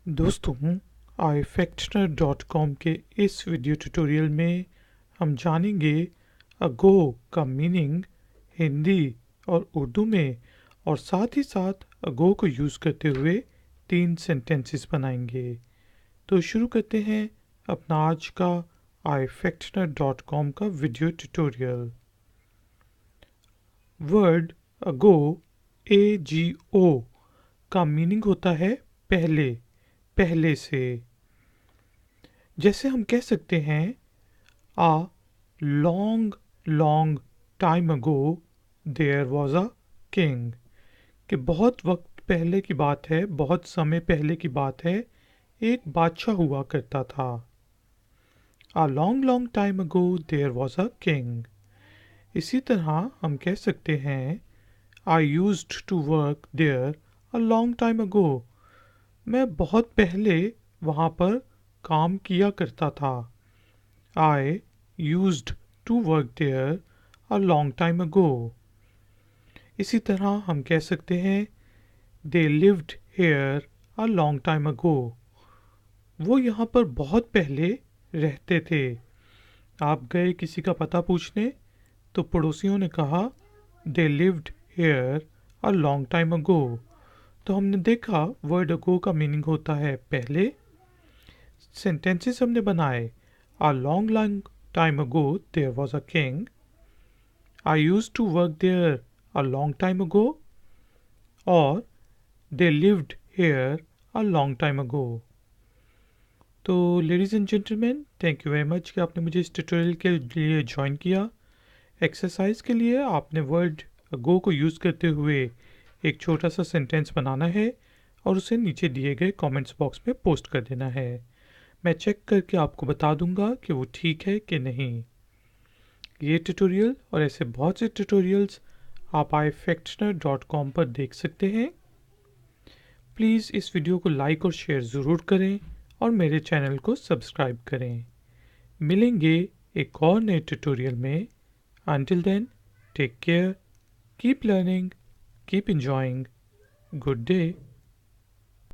दोस्तों, iFactioner.com के इस वीडियो ट्यूटोरियल में हम जानेंगे अगो का मीनिंग हिंदी और उर्दू में, और साथ ही साथ अगो को यूज़ करते हुए 3 सेंटेंसेस बनाएंगे। तो शुरू करते हैं अपना आज का iFactioner.com का वीडियो ट्यूटोरियल। वर्ड अगो AGO का मीनिंग होता है पहले, पहले से। जैसे हम कह सकते हैं a long long time ago there was a king, कि बहुत वक्त पहले की बात है, बहुत समय पहले की बात है, एक बादशाह हुआ करता था। A long long time ago there was a king. इसी तरह हम कह सकते हैं I used to work there a long time ago, मैं बहुत पहले वहाँ पर काम किया करता था। I used to work there a long time ago. इसी तरह हम कह सकते हैं They lived here a long time ago. वो यहाँ पर बहुत पहले रहते थे। आप गए किसी का पता पूछने, तो पड़ोसियों ने कहा They lived here a long time ago. तो हमने देखा वर्ड ago का मीनिंग होता है पहले। सेंटेंसेस हमने बनाए A long long time ago there was a king. I used to work there a long time ago. और they lived here a long time ago. तो ladies and gentleman, thank you very much कि आपने मुझे इस tutorial के लिए join किया। Exercise के लिए आपने वर्ड गो को यूज़ करते हुए एक छोटा सा सेंटेंस बनाना है और उसे नीचे दिए गए कमेंट्स बॉक्स में पोस्ट कर देना है। मैं चेक करके आपको बता दूंगा कि वो ठीक है कि नहीं। ये ट्यूटोरियल और ऐसे बहुत से ट्यूटोरियल्स आप iFactioner.com पर देख सकते हैं। प्लीज़ इस वीडियो को लाइक और शेयर ज़रूर करें और मेरे चैनल को सब्सक्राइब करें। मिलेंगे एक और नए ट्यूटोरियल में। Until then, take care, keep learning, keep enjoying. Good day.